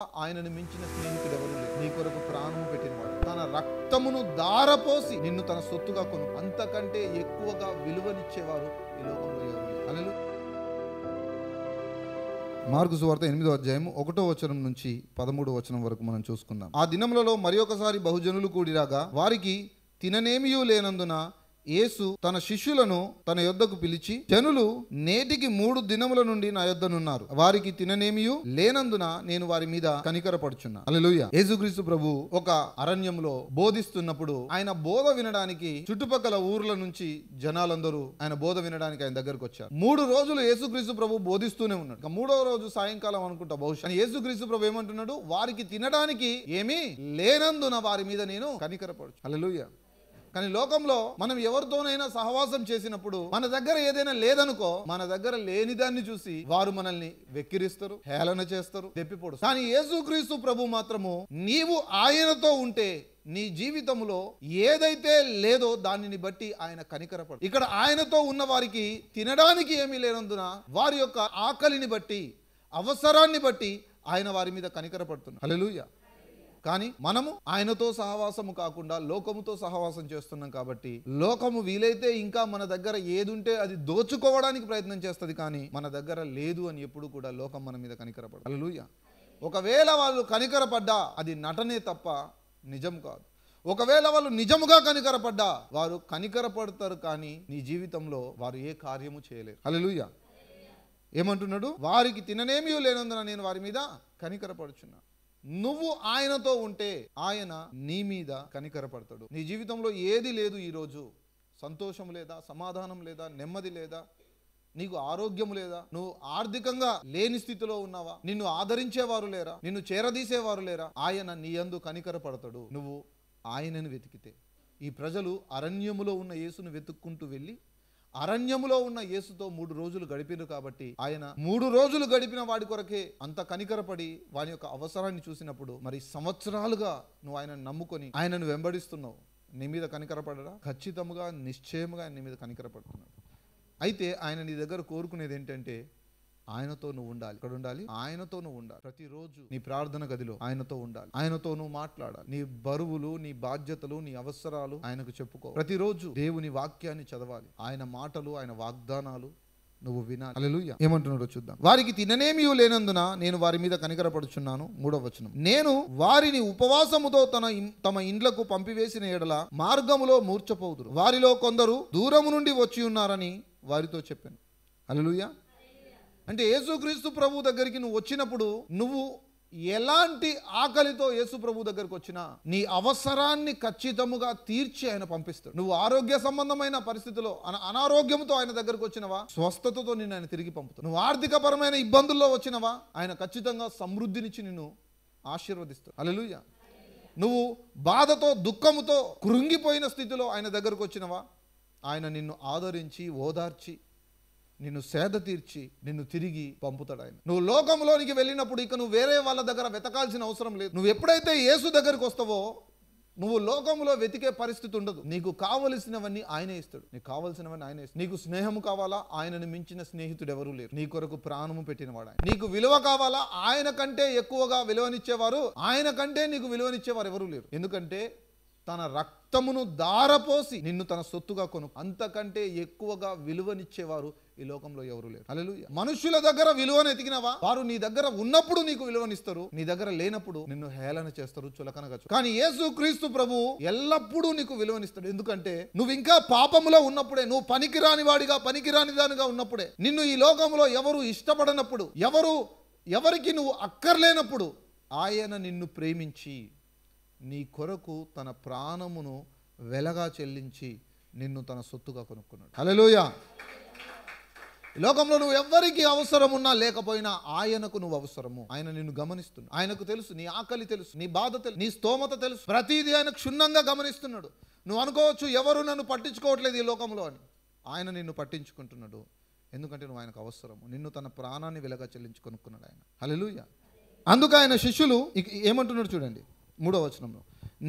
ఆయనను మించిన స్నేహితుడు ఎవరు లేరు. నీ కొరకు ప్రాణము పెట్టినవాడు, తన రక్తమును దారపోసి నిన్ను తన సొత్తుగా కొను. అంతకంటే ఎక్కువగా విలువనిచ్చేవారు ఈ లోకంలో ఎవరు లేరు. హల్లెలూయా. మార్కు సువార్త 8వ అధ్యాయము 1వ వచనం నుంచి 13వ వచనం వరకు మనం చూసుకుందాం. ఆ దినములలో మరి ఒకసారి బహుజనులు కూడిరాగా వారికి తిననేమియూ లేనందున యేసు తన శిష్యులను తన యొద్దకు పిలిచి, జనులు నేటికి 3 దినముల నుండి నా యొద్దనున్నారు, వారికి తిననేమియూ లేనందున నేను వారి మీద కనికరపడుచున్నా. హల్లెలూయా. యేసుక్రీస్తు ప్రభు ఒక అరణ్యంలో బోధిస్తున్నప్పుడు ఆయన బోధ వినడానికి చుట్టుపక్కల ఊర్ల నుంచి జనాలందరూ ఆయన బోధ వినడానికి ఆయన దగ్గరకు వచ్చారు. 3 రోజులు యేసుక్రీస్తు ప్రభు బోధిస్తూనే ఉన్నాడు. 3వ రోజు సాయంకాలం అనుకుంటా బహుశా యేసుక్రీస్తు ప్రభు ఏమంటున్నాడు, వారికి తినడానికి ఏమీ లేనందున వారి మీద నేను కనికరపడుచు. హల్లెలూయా. కానీ లోకంలో మనం ఎవరితోనైనా సహవాసం చేసినప్పుడు మన దగ్గర ఏదైనా లేదనుకో, మన దగ్గర లేనిదాన్ని చూసి వారు మనల్ని వెక్కిరిస్తారు, హేళన చేస్తారు, దెప్పిపోడు. కానీ యేసుక్రీస్తు ప్రభు మాత్రము నీవు ఆయనతో ఉంటే నీ జీవితంలో ఏదైతే లేదో దానిని బట్టి ఆయన కనికరపడు. ఇక్కడ ఆయనతో ఉన్న వారికి తినడానికి ఏమీ లేనందున వారి యొక్క ఆకలిని బట్టి, అవసరాన్ని బట్టి ఆయన వారి మీద కనికరపడుతున్నారు. హల్లెలూయా. కానీ మనము ఆయనతో సహవాసము కాకుండా లోకముతో సహవాసం చేస్తున్నాం కాబట్టి లోకము వీలైతే ఇంకా మన దగ్గర ఏది ఉంటే అది దోచుకోవడానికి ప్రయత్నం చేస్తుంది, కానీ మన దగ్గర లేదు అని ఎప్పుడు కూడా లోకం మన మీద కనికరపడదు. హల్లెలూయా. ఒకవేళ వాళ్ళు కనికరపడ్డా అది నటనే తప్ప నిజం కాదు. ఒకవేళ వాళ్ళు నిజముగా కనికరపడ్డా వారు కనికరపడతారు, కానీ నీ జీవితంలో వారు ఏ కార్యము చేయలేరు. హల్లెలూయా. ఏమంటున్నాడు, వారికి తిననేమీ లేనందున నేను వారి మీద కనికరపడుచున్నా. నువ్వు ఆయనతో ఉంటే ఆయన నీ మీద కనికరపడతాడు. నీ జీవితంలో ఏది లేదు ఈరోజు, సంతోషం లేదా, సమాధానం లేదా, నెమ్మది లేదా, నీకు ఆరోగ్యం లేదా, నువ్వు ఆర్థికంగా లేని స్థితిలో ఉన్నావా, నిన్ను ఆదరించేవారు లేరా, నిన్ను చేరదీసేవారు లేరా, ఆయన నీ యందు కనికరపడతాడు నువ్వు ఆయనను వెతికితే. ఈ ప్రజలు అరణ్యములో ఉన్న యేసును వెతుక్కుంటూ వెళ్ళి అరణ్యములో ఉన్న యేసుతో 3 రోజులు గడిపిరు కాబట్టి ఆయన 3 రోజులు గడిపిన వాడి కొరకే అంత కనికరపడి వాని యొక్క అవసరాన్ని చూసినప్పుడు మరి సంవత్సరాలుగా నువ్వు ఆయనను నమ్ముకొని ఆయనను వెంబడిస్తున్నావు, నీ మీద కనికరపడరా? ఖచ్చితంగా నిశ్చయముగా నీ మీద కనికరపడుతున్నాడు. అయితే ఆయన నీ దగ్గర కోరుకునేది ఏంటంటే ఆయనతో నువ్వు ఉండాలి. ఇక్కడ ఉండాలి, ఆయనతో నువ్వు ఉండాలి. ప్రతిరోజు నీ ప్రార్థన గదిలో ఆయనతో ఉండాలి, ఆయనతో నువ్వు మాట్లాడాలి. నీ బరువులు, నీ బాధ్యతలు, నీ అవసరాలు ఆయనకు చెప్పుకో. ప్రతిరోజు దేవుని వాక్యాన్ని చదవాలి, ఆయన మాటలు, ఆయన వాగ్దానాలు నువ్వు వినాలి. హల్లెలూయా. ఏమంటున్నాడో చూద్దాం. వారికి తిననేమీ లేనందున నేను వారి మీద కనికరపడుచున్నాను. 3వ వచనం. నేను వారిని ఉపవాసముతో తమ ఇండ్లకు పంపివేసిన ఎడల మార్గములో మూర్ఛపోదురు. వారిలో కొందరు దూరము నుండి వచ్చి ఉన్నారని వారితో చెప్పాను. హల్లెలూయా. అంటే యేసుక్రీస్తు ప్రభు దగ్గరికి నువ్వు వచ్చినప్పుడు నువ్వు ఎలాంటి ఆకలితో యేసు ప్రభు దగ్గరకు వచ్చినా నీ అవసరాన్ని ఖచ్చితముగా తీర్చి ఆయన పంపిస్తాడు. నువ్వు ఆరోగ్య సంబంధమైన పరిస్థితిలో అనారోగ్యంతో ఆయన దగ్గరకు వచ్చినవా, స్వస్థతతో నిన్ను ఆయన తిరిగి పంపుతాడు. నువ్వు ఆర్థిక పరమైన ఇబ్బందుల్లో వచ్చినవా, ఆయన ఖచ్చితంగా సమృద్ధినిచ్చి నిన్ను ఆశీర్వదిస్తాడు. హల్లెలూయా. నువ్వు బాధతో, దుఃఖముతో కృంగిపోయిన స్థితిలో ఆయన దగ్గరకు వచ్చినవా, ఆయన నిన్ను ఆదరించి, ఓదార్చి, నిన్ను సేద తీర్చి నిన్ను తిరిగి పంపుతాడు ఆయన. నువ్వు లోకంలోనికి వెళ్ళినప్పుడు ఇక నువ్వు వేరే వాళ్ళ దగ్గర వెతకాల్సిన అవసరం లేదు. నువ్వు ఎప్పుడైతే యేసు దగ్గరికి వస్తావో నువ్వు లోకంలో వెతికే పరిస్థితి ఉండదు. నీకు కావలసినవన్నీ ఆయనే ఇస్తాడు. నీకు కావలసినవన్నీ ఆయనే ఇస్తాడు. నీకు స్నేహము కావాలా, ఆయనను మించిన స్నేహితుడు ఎవరు లేరు. నీ కొరకు ప్రాణము పెట్టినవాడు ఆయన. నీకు విలువ కావాలా, ఆయన కంటే ఎక్కువగా విలువనిచ్చేవారు, ఆయన కంటే నీకు విలువనిచ్చేవారు ఎవరు లేరు. ఎందుకంటే తన రక్తమును దారపోసి నిన్ను తన సొత్తుగా కొను. అంతకంటే ఎక్కువగా విలువనిచ్చేవారు ఈ లోకంలో ఎవరు లేరు. హల్లెలూయా. మనుషుల దగ్గర విలువను ఎతికినవా, వారు నీ దగ్గర ఉన్నప్పుడు నీకు విలువనిస్తారు, నీ దగ్గర లేనప్పుడు నిన్ను హేళన చేస్తారు, చులకనగా. కానీ యేసుక్రీస్తు ప్రభు ఎల్లప్పుడూ నీకు విలువనిస్తాడు. ఎందుకంటే నువ్వు ఇంకా పాపములో ఉన్నప్పుడే, నువ్వు పనికిరాని వాడిగా, పనికిరాని దానిగా ఉన్నప్పుడే, నిన్ను ఈ లోకంలో ఎవరు ఇష్టపడనప్పుడు, ఎవరికి నువ్వు అక్కర్లేనప్పుడు ఆయన నిన్ను ప్రేమించి నీ కొరకు తన ప్రాణమును వెలగా చెల్లించి నిన్ను తన సొత్తుగా కొనుక్కున్నాడు. హల్లెలూయా. లోకంలో నువ్వు ఎవరికి అవసరం ఉన్నా లేకపోయినా ఆయనకు నువ్వు అవసరము. ఆయన నిన్ను గమనిస్తున్నాడు. ఆయనకు తెలుసు నీ ఆకలి తెలుసు, నీ బాధ తెలుసు, నీ స్తోమత తెలుసు. ప్రతిదీ ఆయన క్షుణ్ణంగా గమనిస్తున్నాడు. నువ్వు అనుకోవచ్చు ఎవరు నన్ను పట్టించుకోవట్లేదు ఈ లోకంలో అని. ఆయన నిన్ను పట్టించుకుంటున్నాడు. ఎందుకంటే నువ్వు ఆయనకు అవసరము. నిన్ను తన ప్రాణాన్ని వెలగా చెల్లించి కొనుక్కున్నాడు ఆయన. హల్లెలూయా. అందుకు ఆయన శిష్యులు ఏమంటున్నాడు చూడండి 3వ వచనంలో.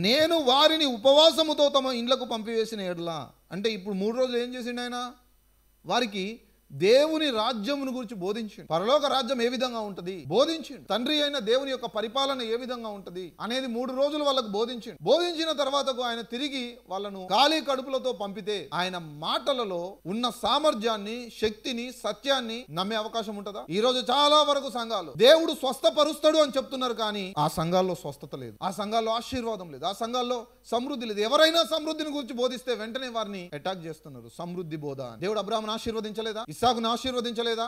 నేను వారిని ఉపవాసముతో తమ ఇండ్లకు పంపివేసిన ఎడల. అంటే ఇప్పుడు 3 రోజులు ఏం చేసిండు ఆయన, వారికి దేవుని రాజ్యమును గురించి బోధించిండు. పరలోక రాజ్యం ఏ విధంగా ఉంటుంది బోధించిండు. తండ్రి అయిన దేవుని యొక్క పరిపాలన ఏ విధంగా ఉంటుంది అనేది 3 రోజులు వాళ్ళకు బోధించిండు. బోధించిన తర్వాతకు ఆయన తిరిగి వాళ్ళను ఖాళీ కడుపులతో పంపితే ఆయన మాటలలో ఉన్న సామర్థ్యాన్ని, శక్తిని, సత్యాన్ని నమ్మే అవకాశం ఉంటుందా? ఈ రోజు చాలా వరకు సంఘాలు దేవుడు స్వస్థపరుస్తాడు అని చెప్తున్నారు, కానీ ఆ సంఘాల్లో స్వస్థత లేదు, ఆ సంఘాల్లో ఆశీర్వాదం లేదు, ఆ సంఘాల్లో సమృద్ధి లేదు. ఎవరైనా సమృద్ధిని గురించి బోధిస్తే వెంటనే వారిని అటాక్ చేస్తున్నారు. సమృద్ధి బోధ. దేవుడు అబ్రాహామును ఆశీర్వదించలేదా? ఇస్సాకును ఆశీర్వదించలేదా?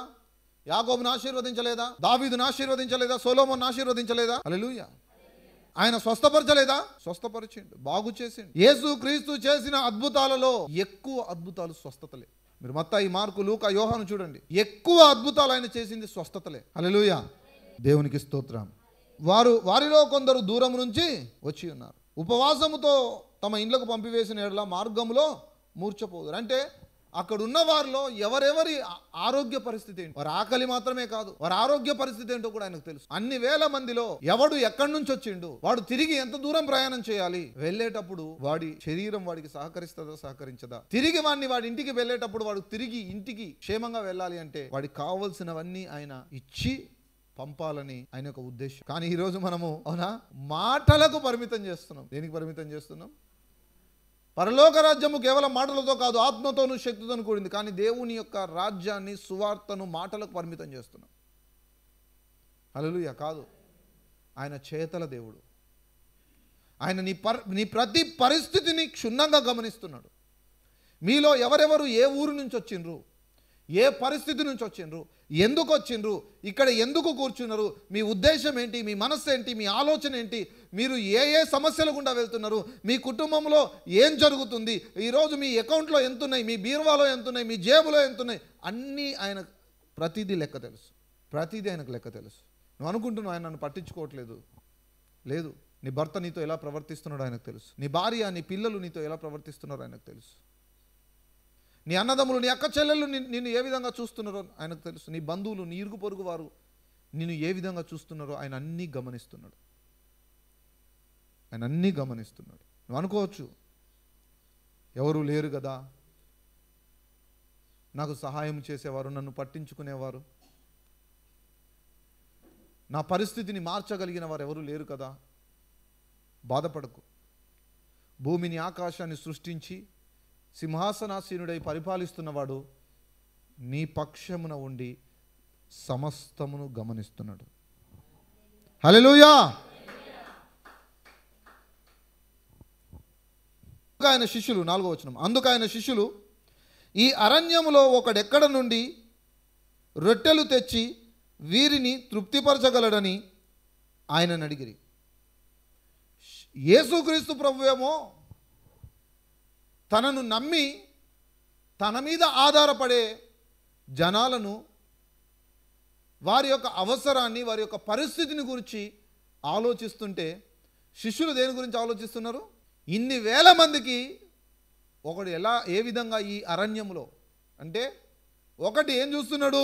యాకోబును ఆశీర్వదించలేదా? దావీదును ఆశీర్వదించలేదా? సొలొమోనును ఆశీర్వదించలేదా? హల్లెలూయా. ఆయన స్వస్థపరచలేదా? స్వస్థపరిచిండు, బాగు చేసిండు. యేసు క్రీస్తు చేసిన అద్భుతాలలో ఎక్కువ అద్భుతాలు స్వస్థతలే. మీరు మత్తయి, మార్కు, లూకా, యోహాను చూడండి, ఎక్కువ అద్భుతాలు ఆయన చేసింది స్వస్థతలే. హల్లెలూయా. దేవునికి స్తోత్రం. వారిలో కొందరు దూరం నుంచి వచ్చి ఉన్నారు. ఉపవాసముతో తమ ఇండ్లకు పంపివేసిన ఎడల మార్గములో మూర్ఛపోదురు. అంటే అక్కడ ఉన్న వారిలో ఎవరెవరి ఆరోగ్య పరిస్థితి ఏంటి, వారి ఆకలి మాత్రమే కాదు, వారి ఆరోగ్య పరిస్థితి ఏంటో కూడా ఆయనకు తెలుసు. అన్ని వేల మందిలో ఎవడు ఎక్కడి నుంచి వచ్చిండు, వాడు తిరిగి ఎంత దూరం ప్రయాణం చేయాలి, వెళ్ళేటప్పుడు వాడి శరీరం వాడికి సహకరిస్తుందా, సహకరించదా, తిరిగి వాడి ఇంటికి వెళ్ళేటప్పుడు వాడు తిరిగి ఇంటికి క్షేమంగా వెళ్ళాలి అంటే వాడికి కావలసినవన్నీ ఆయన ఇచ్చి పంపాలని ఆయన యొక్క ఉద్దేశం. కానీ ఈరోజు మనము అవునా మాటలకు పరిమితం చేస్తున్నాం. దేనికి పరిమితం చేస్తున్నాం? పరలోక రాజ్యము కేవలం మాటలతో కాదు, ఆత్మతోనూ శక్తితోనూ కూడింది. కానీ దేవుని యొక్క రాజ్యాన్ని, సువార్తను మాటలకు పరిమితం చేస్తున్నాం. హల్లెలూయా. కాదు, ఆయన చేతల దేవుడు. ఆయన నీ ప్రతి పరిస్థితిని క్షుణ్ణంగా గమనిస్తున్నాడు. మీలో ఎవరెవరు ఏ ఊరు నుంచి వచ్చిండ్రు, ఏ పరిస్థితి నుంచి వచ్చిండ్రు, ఎందుకు వచ్చిండ్రు, ఇక్కడ ఎందుకు కూర్చున్నారు, మీ ఉద్దేశం ఏంటి, మీ మనస్సు ఏంటి, మీ ఆలోచన ఏంటి, మీరు ఏ సమస్యల గుండా వెళ్తున్నారు, మీ కుటుంబంలో ఏం జరుగుతుంది, ఈరోజు మీ అకౌంట్లో ఎంతున్నాయి, మీ బీరువాలో ఎంతున్నాయి, మీ జేబులో ఎంతున్నాయి, అన్నీ ఆయన ప్రతిదీ లెక్క తెలుసు. ప్రతిదీ ఆయనకు లెక్క తెలుసు. నువ్వు అనుకుంటున్నావు ఆయన నన్ను పట్టించుకోవట్లేదు. లేదు. నీ భర్త నీతో ఎలా ప్రవర్తిస్తున్నాడో ఆయనకు తెలుసు. నీ భార్య, నీ పిల్లలు నీతో ఎలా ప్రవర్తిస్తున్నారో ఆయనకు తెలుసు. నీ అన్నదమ్ములు, నీ అక్క చెల్లెళ్ళు నిన్ను ఏ విధంగా చూస్తున్నారో ఆయనకు తెలుసు. నీ బంధువులు, నీ ఇరుగు పొరుగు వారు నిన్ను ఏ విధంగా చూస్తున్నారో ఆయన అన్నీ గమనిస్తున్నాడు. ఆయన అన్నీ గమనిస్తున్నాడు. నువ్వు అనుకోవచ్చు, ఎవరు లేరు కదా, నాకు సహాయం చేసేవారు, నన్ను పట్టించుకునేవారు, నా పరిస్థితిని మార్చగలిగిన వారు ఎవరు లేరు కదా. బాధపడకు. భూమిని, ఆకాశాన్ని సృష్టించి సింహాసనాసీనుడై పరిపాలిస్తున్నవాడు నీ పక్షమున ఉండి సమస్తమును గమనిస్తున్నాడు. హల్లెలూయా. ఆయన శిష్యులు, 4వ వచనం, అందుకు ఆయన శిష్యులు, ఈ అరణ్యములో ఒకడెక్కడ నుండి రొట్టెలు తెచ్చి వీరిని తృప్తిపరచగలడని ఆయనను అడిగిరి. యేసుక్రీస్తు ప్రభువేమో తనను నమ్మి తన మీద ఆధారపడే జనాలను, వారి యొక్క అవసరాన్ని, వారి యొక్క పరిస్థితిని గురించి ఆలోచిస్తుంటే శిష్యులు దేని గురించి ఆలోచిస్తున్నారు? ఇన్ని వేల మందికి ఒకడు ఏ విధంగా ఈ అరణ్యములో, అంటే ఒకటి ఏం చూస్తున్నాడు,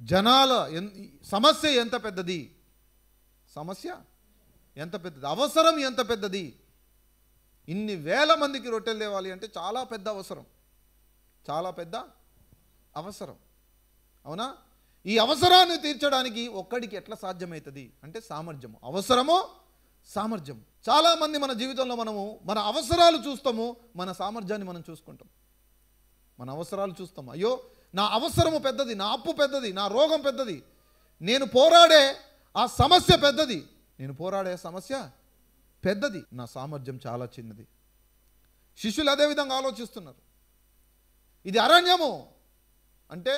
జనాల సమస్య ఎంత పెద్దది, సమస్య ఎంత పెద్దది, అవసరం ఎంత పెద్దది. ఇన్ని వేల మందికి రొట్టెలు తేవాలి అంటే చాలా పెద్ద అవసరం, చాలా పెద్ద అవసరం. అవునా? ఈ అవసరాన్ని తీర్చడానికి ఒక్కడికి ఎట్లా సాధ్యమవుతుంది అంటే సామర్థ్యము, అవసరము, సామర్థ్యం. చాలామంది మన జీవితంలో మనము మన అవసరాలు చూస్తాము, మన సామర్థ్యాన్ని మనం చూసుకుంటాం. మన అవసరాలు చూస్తాము, అయ్యో నా అవసరము పెద్దది, నా అప్పు పెద్దది, నా రోగం పెద్దది, నేను పోరాడే ఆ సమస్య పెద్దది, నేను పోరాడే సమస్య పెద్దది, నా సామర్థ్యం చాలా చిన్నది. శిష్యులు అదే విధంగా ఆలోచిస్తున్నారు. ఇది అరణ్యము అంటే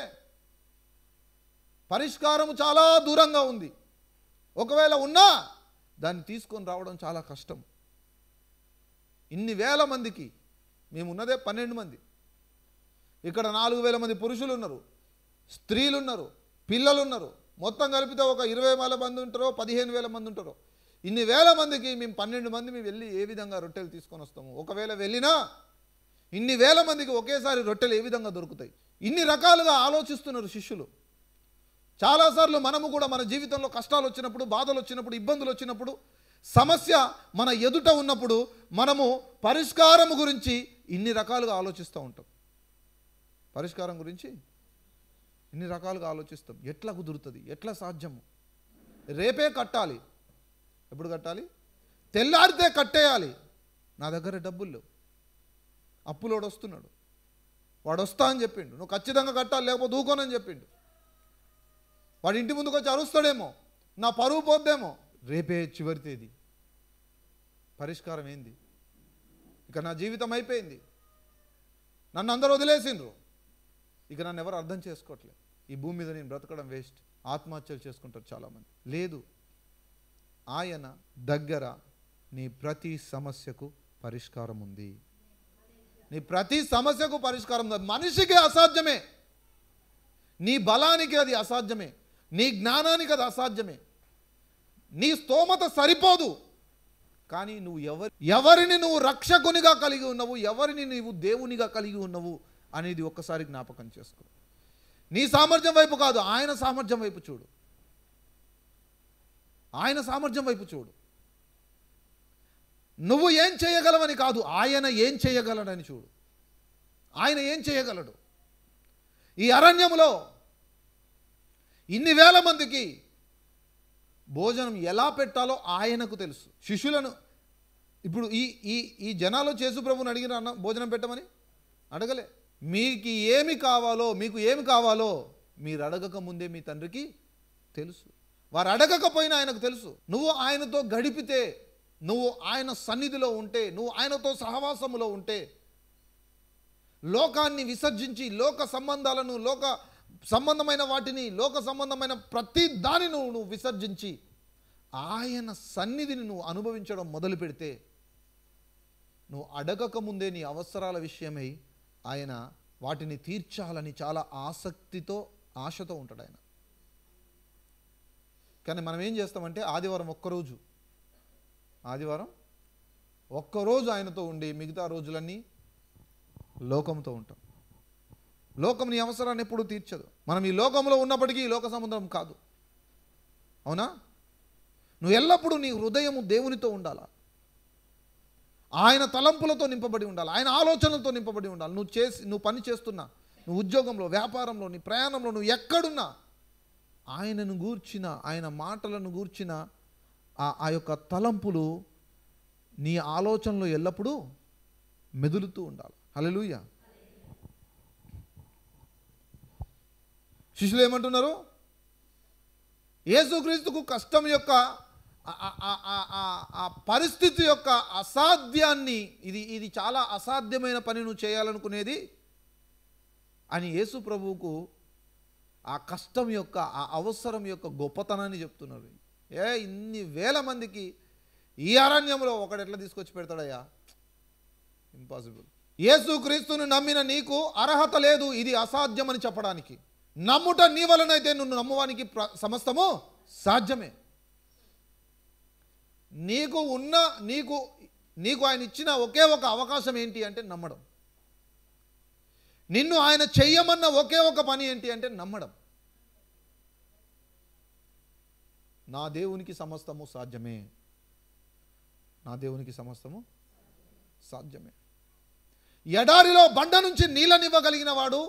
పరిష్కారము చాలా దూరంగా ఉంది, ఒకవేళ ఉన్నా దాన్ని తీసుకొని రావడం చాలా కష్టం. ఇన్ని వేల మందికి, మేము ఉన్నదే 12 మంది, ఇక్కడ 4000 మంది పురుషులు ఉన్నారు, స్త్రీలు ఉన్నారు, పిల్లలు ఉన్నారు, మొత్తం కలిపితే ఒక 20,000 మంది ఉంటారో 15,000 మంది ఉంటారో. ఇన్ని వేల మందికి మేము 12 మంది మేము వెళ్ళి ఏ విధంగా రొట్టెలు తీసుకొని వస్తాము? ఒకవేళ వెళ్ళినా ఇన్ని వేల మందికి ఒకేసారి రొట్టెలు ఏ విధంగా దొరుకుతాయి? ఇన్ని రకాలుగా ఆలోచిస్తున్నారు శిష్యులు. చాలాసార్లు మనము కూడా మన జీవితంలో కష్టాలు వచ్చినప్పుడు, బాధలు వచ్చినప్పుడు, ఇబ్బందులు వచ్చినప్పుడు, సమస్య మన ఎదుట ఉన్నప్పుడు మనము పరిష్కారం గురించి ఇన్ని రకాలుగా ఆలోచిస్తూ ఉంటాం. పరిష్కారం గురించి ఇన్ని రకాలుగా ఆలోచిస్తాం. ఎట్లా కుదురుతుంది, ఎట్లా సాధ్యము, రేపే కట్టాలి. ఎప్పుడు కట్టాలి? తెల్లారితే కట్టేయాలి. నా దగ్గర డబ్బులు లేవు, అప్పులోడు వస్తున్నాడు, వాడు వస్తా అని చెప్పిండు, నువ్వు ఖచ్చితంగా కట్టాలి లేకపోతే ఊకోనని చెప్పిండు. వాడి ఇంటి ముందుకు వచ్చి అరుస్తాడేమో, నా పరువు పోద్దేమో. రేపే చివరి తేదీ. పరిష్కారం ఏంది? ఇక నా జీవితం అయిపోయింది, నన్ను అందరూ వదిలేసిండ్రు, ఇక నన్ను ఎవరు అర్థం చేసుకోవట్లేదు, ఈ భూమి మీద నేను బ్రతకడం వేస్ట్, ఆత్మహత్యలు చేసుకుంటారు చాలామంది. లేదు, ఆయన దగ్గర నీ ప్రతి సమస్యకు పరిష్కారం ఉంది. నీ ప్రతి సమస్యకు పరిష్కారం ఉంది. మనిషికి అసాధ్యమే, నీ బలానికి అది అసాధ్యమే, నీ జ్ఞానానికి అది అసాధ్యమే, నీ స్తోమత సరిపోదు. కానీ నువ్వు ఎవరిని నువ్వు రక్షకునిగా కలిగి ఉన్నావు, ఎవరిని నువ్వు దేవునిగా కలిగి ఉన్నావు అనేది ఒక్కసారి జ్ఞాపకం చేసుకో. నీ సామర్థ్యం వైపు కాదు, ఆయన సామర్థ్యం వైపు చూడు. ఆయన సామర్థ్యం వైపు చూడు. నువ్వు ఏం చేయగలవని కాదు, ఆయన ఏం చేయగలడని చూడు. ఆయన ఏం చేయగలడు? ఈ అరణ్యంలో ఇన్ని వేల మందికి భోజనం ఎలా పెట్టాలో ఆయనకు తెలుసు. శిష్యులను ఇప్పుడు ఈ ఈ ఈ జనాలు యేసు ప్రభువుని అడిగిన అన్న భోజనం పెట్టమని అడగలే. మీకు ఏమి కావాలో మీరు అడగక ముందే మీ తండ్రికి తెలుసు. వారు అడగకపోయినా ఆయనకు తెలుసు. నువ్వు ఆయనతో గడిపితే, నువ్వు ఆయన సన్నిధిలో ఉంటే, నువ్వు ఆయనతో సహవాసములో ఉంటే, లోకాన్ని విసర్జించి లోక సంబంధాలను, లోక సంబంధమైన వాటిని, లోక సంబంధమైన ప్రతి దానిని నువ్వు విసర్జించి ఆయన సన్నిధిని నువ్వు అనుభవించడం మొదలు పెడితే, నువ్వు అడగక ముందే నీ అవసరాల విషయమై ఆయన వాటిని తీర్చాలని చాలా ఆసక్తితో, ఆశతో ఉంటాడు ఆయన. కానీ మనం ఏం చేస్తామంటే ఆదివారం ఒక్కరోజు ఆయనతో ఉండి మిగతా రోజులన్నీ లోకంతో ఉంటాం. లోకం నీ అవసరాన్ని ఎప్పుడూ తీర్చదు. మనం ఈ లోకంలో ఉన్నప్పటికీ ఈ లోక సముద్రం కాదు. అవునా? నువ్వు ఎల్లప్పుడూ నీ హృదయము దేవునితో ఉండాలా, ఆయన తలంపులతో నింపబడి ఉండాలి, ఆయన ఆలోచనలతో నింపబడి ఉండాలి. నువ్వు పని చేస్తున్నా, నువ్వు ఉద్యోగంలో, వ్యాపారంలో, నీ ప్రయాణంలో, నువ్వు ఎక్కడున్నా ఆయనను గూర్చిన, ఆయన మాటలను గూర్చిన ఆ యొక్క తలంపులు నీ ఆలోచనలో ఎల్లప్పుడూ మెదులుతూ ఉండాలి. హల్లెలూయా. శిష్యులు ఏమంటున్నారు? యేసుక్రీస్తుకు కష్టం యొక్క ఆ పరిస్థితి యొక్క అసాధ్యాన్ని, ఇది చాలా అసాధ్యమైన పని నువ్వు చేయాలనుకునేది అని యేసు ప్రభువుకు ఆ కష్టం యొక్క, ఆ అవసరం యొక్క గొప్పతనాన్ని చెప్తున్నారు. ఇన్ని వేల మందికి ఈ అరణ్యంలో ఒకడు ఎట్లా తీసుకొచ్చి పెడతాడయ్యా? ఇంపాసిబుల్. యేసుక్రీస్తుని నమ్మిన నీకు అర్హత లేదు ఇది అసాధ్యమని చెప్పడానికి. నమ్ముట నీ వలనైతే నువ్వు నమ్మువానికి సమస్తము సాధ్యమే. నీకు ఆయన ఇచ్చిన ఒకే ఒక అవకాశం ఏంటి అంటే నమ్మడం. నిన్ను ఆయన చెయ్యమన్న ఒకే ఒక పని ఏంటి అంటే నమ్మడం. నా దేవునికి సమస్తము సాధ్యమే, నా దేవునికి సమస్తము సాధ్యమే. ఎడారిలో బండ నుంచి నీళ్ళనివ్వగలిగిన వాడు,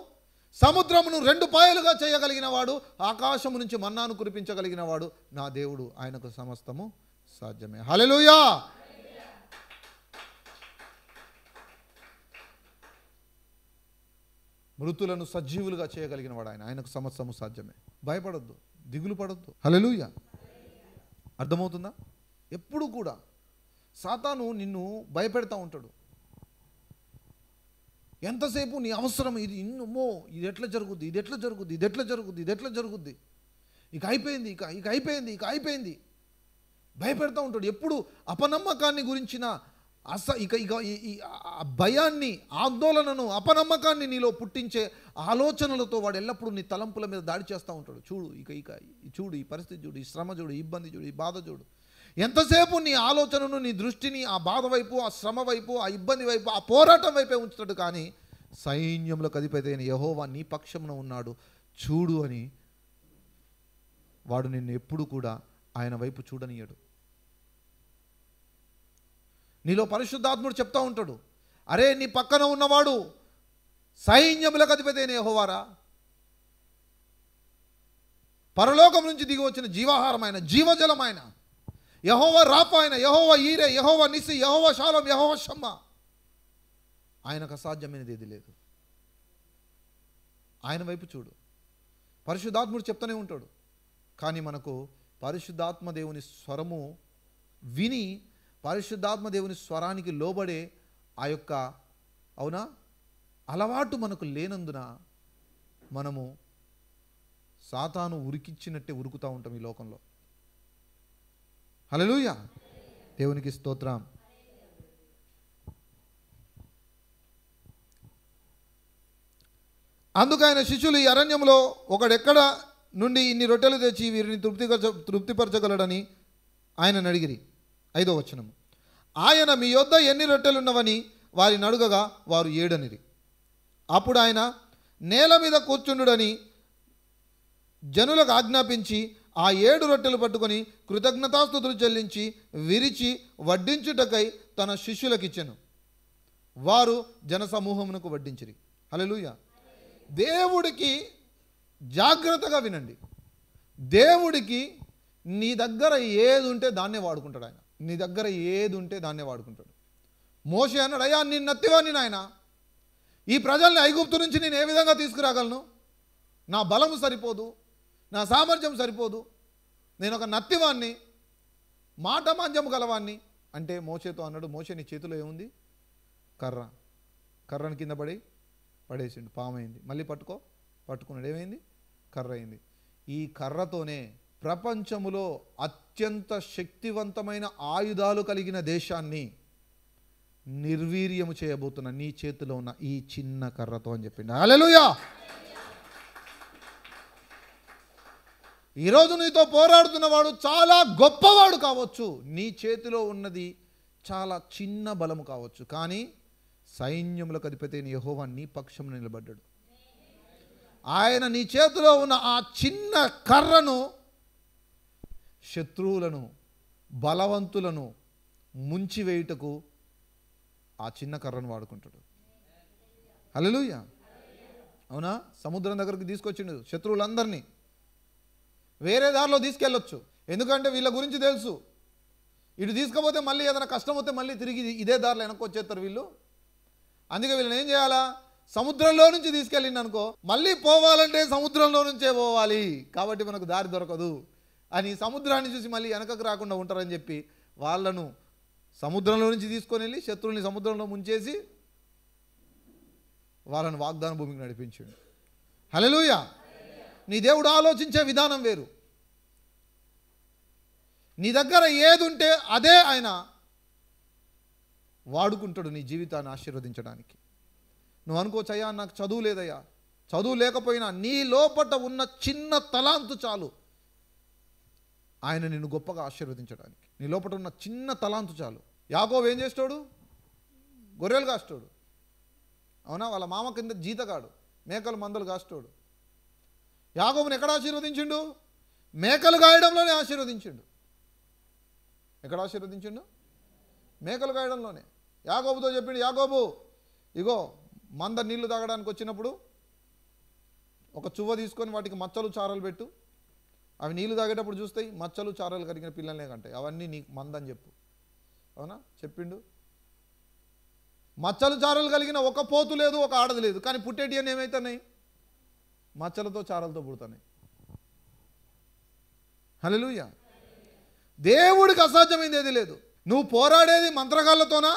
సముద్రమును 2 పాయలుగా చేయగలిగిన వాడు, ఆకాశము నుంచి మన్నాను కురిపించగలిగిన వాడు నా దేవుడు, ఆయనకు సమస్తము సాధ్యమే. హల్లెలూయా. మృతులను సజీవులుగా చేయగలిగిన వాడు ఆయన, ఆయనకు సమస్తము సాధ్యమే. భయపడొద్దు, దిగులు పడొద్దు. హల్లెలూయా. అర్థమవుతుందా? ఎప్పుడు కూడా సాతాను నిన్ను భయపెడతా ఉంటాడు. ఎంతసేపు నీ అవసరం ఇది, ఇన్నమ్మో ఇది ఎట్లా జరుగుద్ది, ఇది ఎట్లా జరుగుద్ది, ఇది ఎట్లా జరుగుద్ది, ఇది ఎట్లా జరుగుద్ది, ఇక అయిపోయింది, ఇక అయిపోయింది, ఇక అయిపోయింది భయపెడతా ఉంటాడు. ఎప్పుడు అపనమ్మకాన్ని గురించిన భయాన్ని, ఆందోళనను, అపనమ్మకాన్ని నీలో పుట్టించే ఆలోచనలతో వాడు ఎల్లప్పుడూ నీ తలంపుల మీద దాడి చేస్తూ ఉంటాడు. చూడు ఈ పరిస్థితి చూడు, ఈ శ్రమ చూడు, ఈ ఇబ్బంది చూడు, ఈ బాధ చూడు. ఎంతసేపు నీ ఆలోచనను, నీ దృష్టిని ఆ బాధ వైపు, ఆ శ్రమ వైపు, ఆ ఇబ్బంది వైపు, ఆ పోరాటం వైపే ఉంచుతాడు. కానీ సైన్యంలో అధిపతి అయిన యెహోవా నీ పక్షమున ఉన్నాడు చూడు అని వాడు నిన్ను ఎప్పుడు కూడా ఆయన వైపు చూడనీయడు. నీలో పరిశుద్ధాత్ముడు చెప్తా ఉంటాడు, అరే నీ పక్కన ఉన్నవాడు సైన్యములకు అధిపతి అయిన యెహోవారా, పరలోకం నుంచి దిగి వచ్చిన జీవాహారమైన జీవజలమైన యెహోవా రాఫా అయిన యెహోవా ఈరే, యెహోవా నిసి, యెహోవా షాలోం, యెహోవా షమ్మా. ఆయనకు అసాధ్యమైనది ఏది లేదు. ఆయన వైపు చూడు. పరిశుద్ధాత్ముడు చెప్తూనే ఉంటాడు, కానీ మనకు పరిశుద్ధాత్మ దేవుని స్వరము విని పరిశుద్ధాత్మ దేవుని స్వరానికి లోబడే ఆ యొక్క అవునా అలవాటు మనకు లేనందున మనము సాతాను ఉరికిచ్చినట్టే ఉరుకుతూ ఉంటాం ఈ లోకంలో. హల్లెలూయా, దేవునికి స్తోత్రం. అందుకు ఆయన శిష్యులు, ఈ అరణ్యంలో ఒకడెక్కడ నుండి ఇన్ని రొట్టెలు తెచ్చి వీరిని తృప్తిపరచగలడని ఆయనను అడిగిరి. 5వ వచనము. ఆయన, మీ యొద్ద ఎన్ని రొట్టెలున్నవని వారిని అడుగగా వారు 7 అనిరి. అప్పుడు ఆయన నేల మీద కూర్చుండుడని జనులకు ఆజ్ఞాపించి ఆ 7 రొట్టెలు పట్టుకొని కృతజ్ఞతాస్తుతులు చెల్లించి విరిచి వడ్డించుటకై తన శిష్యులకిచ్చెను. వారు జనసమూహమునకు వడ్డించిరి. హల్లెలూయా. దేవుడికి జాగ్రత్తగా వినండి. దేవుడికి నీ దగ్గర ఏది ఉంటే దాన్నే వాడుకుంటాడు ఆయన. నీ దగ్గర ఏది ఉంటే దాన్నే వాడుకుంటాడు. మోషే అన్నాడు, అయ్యా నేను నత్తివాణ్ణి నాయన, ఈ ప్రజల్ని ఐగుప్తు నుంచి నేను ఏ విధంగా తీసుకురాగలను? నా బలము సరిపోదు, నా సామర్థ్యం సరిపోదు, నేను ఒక నత్తివాణ్ణి, మాట మాంద్యము గలవాణ్ణి అంటే మోషేతో అన్నాడు, మోషే నీ చేతిలో ఏముంది? కర్ర. కర్రను కింద పడేసిండు, పామైంది. మళ్ళీ పట్టుకున్నాడు, ఏమైంది? కర్ర అయింది. ఈ కర్రతోనే ప్రపంచములో అత్యంత శక్తివంతమైన ఆయుధాలు కలిగిన దేశాన్ని నిర్వీర్యము చేయబోతున్న నీ చేతిలో ఉన్న ఈ చిన్న కర్రతో అని చెప్పిండు. హల్లెలూయా. ఈరోజు నీతో పోరాడుతున్నవాడు చాలా గొప్పవాడు కావచ్చు, నీ చేతిలో ఉన్నది చాలా చిన్న బలము కావచ్చు, కానీ సైన్యములకు అధిపతి అయిన యెహోవా నీ పక్షమున నిలబడ్డాడు. ఆయన నీ చేతిలో ఉన్న ఆ చిన్న కర్రను శత్రువులను బలవంతులను ముంచివేయుటకు ఆ చిన్న కర్రను వాడుకుంటాడు. హల్లెలూయా. అవునా? సముద్రం దగ్గరికి తీసుకొచ్చిండు శత్రువులందరినీ. వేరే దారిలో తీసుకెళ్ళొచ్చు, ఎందుకంటే వీళ్ళ గురించి తెలుసు, ఇటు తీసుకపోతే మళ్ళీ ఏదైనా కష్టం వస్తే మళ్ళీ తిరిగి ఇదే దారిలో వెనక్కి వచ్చేస్తారు వీళ్ళు. అందుకే వీళ్ళని ఏం చేయాలా? సముద్రంలో నుంచి తీసుకెళ్ళింది అనుకో, మళ్ళీ పోవాలంటే సముద్రంలో నుంచే పోవాలి, కాబట్టి మనకు దారి దొరకదు అని సముద్రాన్ని చూసి మళ్ళీ వెనకకు రాకుండా ఉంటారని చెప్పి వాళ్ళను సముద్రంలో నుంచి తీసుకొని వెళ్ళి శత్రువుల్ని సముద్రంలో ముంచేసి వాళ్ళను వాగ్దాన భూమికి నడిపించాడు. హల్లెలూయా. నీ దేవుడు ఆలోచించే విధానం వేరు. నీ దగ్గర ఏది ఉంటే అదే ఆయన వాడుకుంటాడు నీ జీవితాన్ని ఆశీర్వదించడానికి. నువ్వు అనుకోవచ్చు, అయ్యా నాకు చదువు లేదయ్యా, చదువు లేకపోయినా నీ లోపట ఉన్న చిన్న తలాంతు చాలు ఆయన నిన్ను గొప్పగా ఆశీర్వదించడానికి. నీ లోపల ఉన్న చిన్న తలాంతు చాలు. యాకోబు ఏం చేస్తాడు? గొర్రెలు కాస్తాడు, అవునా? వాళ్ళ మామ కింద జీతగాడు, మేకలు మందలు కాస్తాడు. యాకోబుని ఎక్కడ ఆశీర్వదించిండు? మేకలు గాయడంలోనే ఆశీర్వదించిండు. ఎక్కడ ఆశీర్వదించిండు? మేకలు గాయడంలోనే. యాకోబుతో చెప్పిండు, యాకోబు ఇగో మంద నీళ్లు తాగడానికి వచ్చినప్పుడు ఒక చువ్వ తీసుకొని వాటికి మచ్చలు చారలు పెట్టు, అవి నీళ్లు తాగేటప్పుడు చూస్తాయి, మచ్చలు చారలు కలిగిన పిల్లలనే కంటాయి, అవన్నీ నీకు మందని చెప్పు. అవునా? చెప్పిండు. మచ్చలు చారలు కలిగిన ఒక పోతు లేదు, ఒక ఆడది లేదు, కానీ పుట్టేటి అని ఏమవుతున్నాయి? మచ్చలతో చారలతో పుడతాయి. హల్లెలూయా. దేవుడికి అసాధ్యమైంది ఏది లేదు. నువ్వు పోరాడేది మంత్రగాళ్ళతోనా?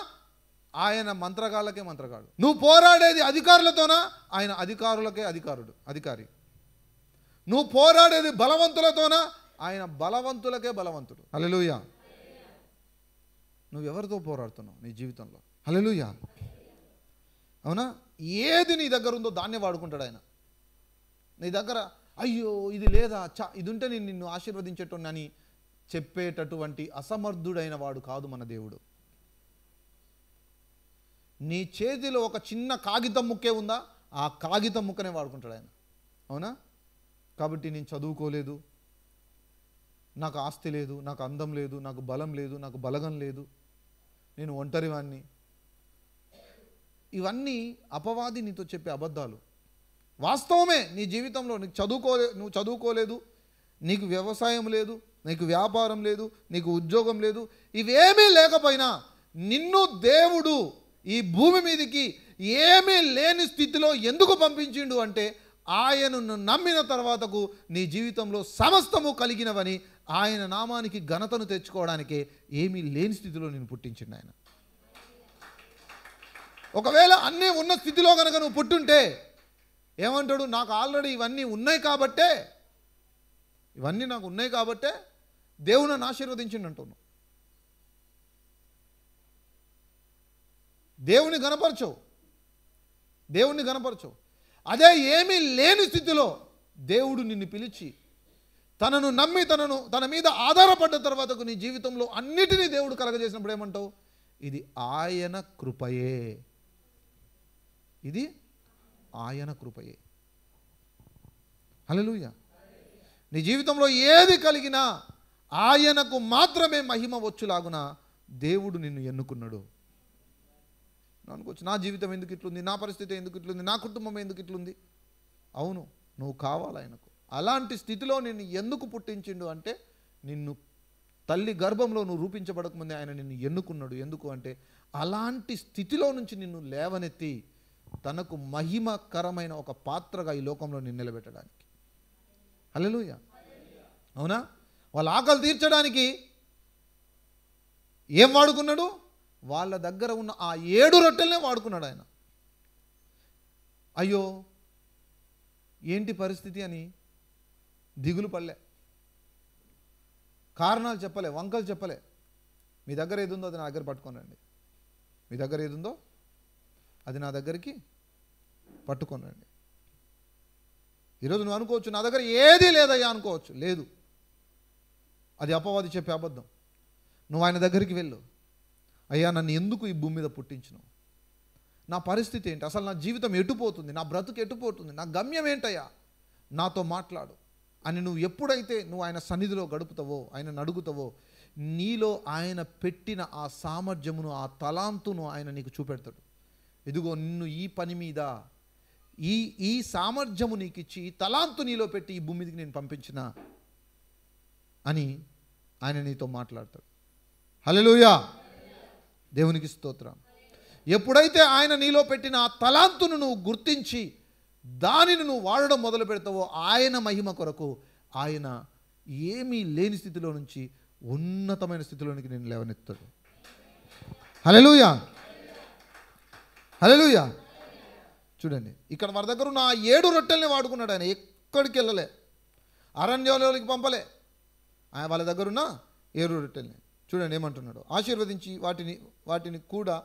ఆయన మంత్రగాళ్ళకే మంత్రగాడు. నువ్వు పోరాడేది అధికారులతోనా? ఆయన అధికారులకే అధికారి. నువ్వు పోరాడేది బలవంతులతోనా? ఆయన బలవంతులకే బలవంతుడు. హల్లెలూయా. నువ్వు ఎవరితో పోరాడుతున్నావు నీ జీవితంలో? హల్లెలూయా. అవునా? ఏది నీ దగ్గర ఉందో దాన్నే వాడుకుంటాడు ఆయన. నీ దగ్గర అయ్యో ఇది లేదా, ఇది ఉంటే నేను నిన్ను ఆశీర్వదించేటోని అని చెప్పేటటువంటి అసమర్థుడైన వాడు కాదు మన దేవుడు. నీ చేతిలో ఒక చిన్న కాగితం ముక్కే ఉందా, ఆ కాగితం ముక్కనే వాడుకుంటాడు ఆయన. అవునా? కాబట్టి నేను చదువుకోలేదు, నాకు ఆస్తి లేదు, నాకు అందం లేదు, నాకు బలం లేదు, నాకు బలగం లేదు, నేను ఒంటరివాణ్ణి, ఇవన్నీ అపవాది నీతో చెప్పే అబద్ధాలు. వాస్తవమే, నీ జీవితంలో నువ్వు చదువుకోలేదు, నీకు వ్యవసాయం లేదు, నీకు వ్యాపారం లేదు, నీకు ఉద్యోగం లేదు, ఇవేమీ లేకపోయినా నిన్ను దేవుడు ఈ భూమి మీదకి ఏమీ లేని స్థితిలో ఎందుకు పంపించిండు అంటే ఆయనను నమ్మిన తర్వాతకు నీ జీవితంలో సమస్తము కలిగినవని ఆయన నామానికి ఘనతను తెచ్చుకోవడానికే ఏమీ లేని స్థితిలో నేను పుట్టించిండు ఆయన. ఒకవేళ అన్నీ ఉన్న స్థితిలో కనుక నువ్వు పుట్టుంటే ఏమంటాడు, నాకు ఆల్రెడీ ఇవన్నీ ఉన్నాయి కాబట్టే, ఇవన్నీ నాకు ఉన్నాయి కాబట్టే దేవుడు నన్ను ఆశీర్వదించిండు అంటున్నావు. దేవుని గణపరచవు. అదే ఏమీ లేని స్థితిలో దేవుడు నిన్ను పిలిచి తనను నమ్మి తన మీద ఆధారపడ్డ తర్వాతకు నీ జీవితంలో అన్నిటినీ దేవుడు కలగజేసినప్పుడు ఏమంటావు, ఇది ఆయన కృపయే, ఇది ఆయన కృపయే. హల్లెలూయా. నీ జీవితంలో ఏది కలిగినా ఆయనకు మాత్రమే మహిమ వచ్చులాగున దేవుడు నిన్ను ఎన్నుకున్నాడు. అనుకోవచ్చు, నా జీవితం ఎందుకు ఇట్లుంది, నా పరిస్థితి ఎందుకు ఇట్లుంది, నా కుటుంబం ఎందుకు ఇట్లుంది. అవును, నువ్వు కావాలి ఆయనకు. అలాంటి స్థితిలో నిన్ను ఎందుకు పుట్టించిండు అంటే నిన్ను తల్లి గర్భంలో నువ్వు రూపించబడకముందే ఆయన నిన్ను ఎన్నుకున్నాడు. ఎందుకు అంటే అలాంటి స్థితిలో నుంచి నిన్ను లేవనెత్తి తనకు మహిమకరమైన ఒక పాత్రగా ఈ లోకంలో నిన్ను నిలబెట్టడానికి. హల్లెలూయా. అవునా? వాళ్ళ ఆకలి తీర్చడానికి ఏం వాడుకున్నాడు? వాళ్ళ దగ్గర ఉన్న ఆ 7 రొట్టెలనే వాడుకున్నాడు ఆయన. అయ్యో ఏంటి పరిస్థితి అని దిగులు పడలే, కారణాలు చెప్పలే, వంకలు చెప్పలే. మీ దగ్గర ఏది ఉందో అది నా దగ్గర పట్టుకొని రండి, మీ దగ్గర ఏది ఉందో అది నా దగ్గరికి పట్టుకొని రండి. ఈరోజు నువ్వు అనుకోవచ్చు, నా దగ్గర ఏదీ లేదయ్యా అనుకోవచ్చు. లేదు, అది అపవాది చెప్పే అబద్ధం. నువ్వు ఆయన దగ్గరికి వెళ్ళు, అయ్యా నన్ను ఎందుకు ఈ భూమి మీద పుట్టించినావు, నా పరిస్థితి ఏంటి, అసలు నా జీవితం ఎటుపోతుంది, నా బ్రతుకు ఎటుపోతుంది, నా గమ్యం ఏంటయ్యా, నాతో మాట్లాడు అని నువ్వు ఎప్పుడైతే నువ్వు ఆయన సన్నిధిలో గడుపుతావో, ఆయనను అడుగుతావో, నీలో ఆయన పెట్టిన ఆ సామర్థ్యమును, ఆ తలాంతును ఆయన నీకు చూపెడతాడు. ఇదిగో నిన్ను ఈ పని మీద ఈ సామర్థ్యము నీకు ఇచ్చి, ఈ తలాంతు నీలో పెట్టి ఈ భూమి మీదకి నేను పంపించిన అని ఆయన నీతో మాట్లాడతాడు. హల్లెలూయా. దేవునికి స్తోత్రం. ఎప్పుడైతే ఆయన నీలో పెట్టిన ఆ తలాంతును నువ్వు గుర్తించి దానిని నువ్వు వాడడం మొదలు పెడతావో ఆయన మహిమ కొరకు ఆయన ఏమీ లేని స్థితిలో నుంచి ఉన్నతమైన స్థితిలోనికి నేను లేవనెత్తాడు. హల్లెలూయా. హల్లెలూయా. చూడండి, ఇక్కడ వారి దగ్గర ఉన్న ఆ 7 రొట్టెల్ని వాడుకున్నాడు ఆయన. ఎక్కడికి వెళ్ళలే, అరణ్యంలోకి పంపలే. ఆయన వాళ్ళ దగ్గర ఉన్న 7 రొట్టెల్ని చూడండి ఏమంటున్నాడు. ఆశీర్వదించి వాటిని కూడా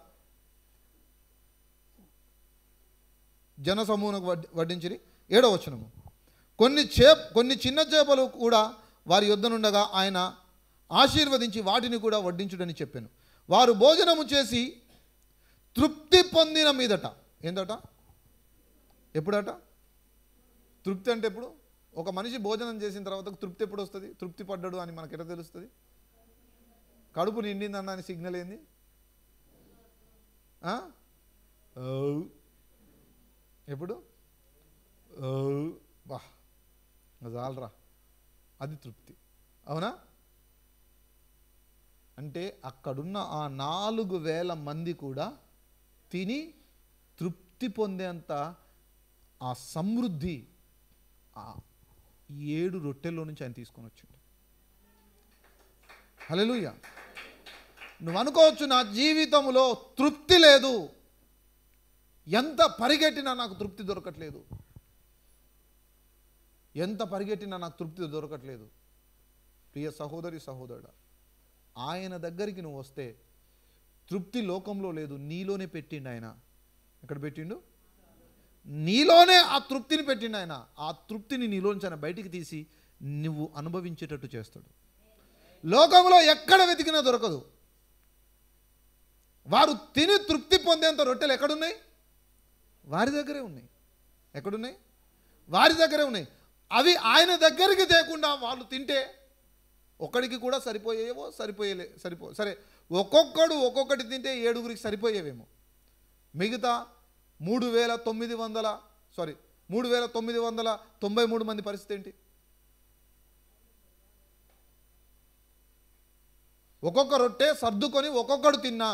జనసమూహకు వడ్డించిరి. 7వ వచనము, కొన్ని చిన్న చేపలు కూడా వారి యొద్దనుండగా ఆయన ఆశీర్వదించి వాటిని కూడా వడ్డించుడని చెప్పాను. వారు భోజనము చేసి తృప్తి పొందిన మీదట, ఏందట, ఎప్పుడట తృప్తి అంటే ఎప్పుడు? ఒక మనిషి భోజనం చేసిన తర్వాత తృప్తి ఎప్పుడు వస్తుంది? తృప్తి పడ్డాడు అని మనకు ఎట్లా తెలుస్తుంది? కడుపు నిండిందన్న అని సిగ్నల్ ఏంది? ఎప్పుడు? బా చాలరా, అది తృప్తి. అవునా? అంటే అక్కడున్న ఆ 4000 మంది కూడా తిని తృప్తి పొందేంత ఆ సమృద్ధి ఆ 7 రొట్టెల్లో నుంచి ఆయన తీసుకొని వచ్చిండు. హల్లెలూయా. నువ్వు అనుకోవచ్చు, నా జీవితంలో తృప్తి లేదు, ఎంత పరిగెట్టినా నాకు తృప్తి దొరకట్లేదు, ఎంత పరిగెట్టినా నాకు తృప్తి దొరకట్లేదు. ప్రియ సహోదరి సహోదరుడా, ఆయన దగ్గరికి నువ్వు వస్తే తృప్తి లోకంలో లేదు, నీలోనే పెట్టిండు ఆయన. ఎక్కడ పెట్టిండు? నీలోనే ఆ తృప్తిని పెట్టిండు ఆయన. ఆ తృప్తిని నీలోంచి ఆయన బయటికి తీసి నువ్వు అనుభవించేటట్టు చేస్తాడు. లోకంలో ఎక్కడ వెతికినా దొరకదు. వారు తిని తృప్తి పొందేంత రొట్టెలు ఎక్కడున్నాయి? వారి దగ్గరే ఉన్నాయి. ఎక్కడున్నాయి? వారి దగ్గరే ఉన్నాయి. అవి ఆయన దగ్గరికి తేకుండా వాళ్ళు తింటే ఒక్కడికి కూడా సరిపోయేవో సరే ఒక్కొక్కటి తింటే 7గురికి సరిపోయేవేమో. మిగతా 3993 మంది పరిస్థితి ఏంటి? ఒక్కొక్క రొట్టె సర్దుకొని ఒక్కొక్కడు తిన్నా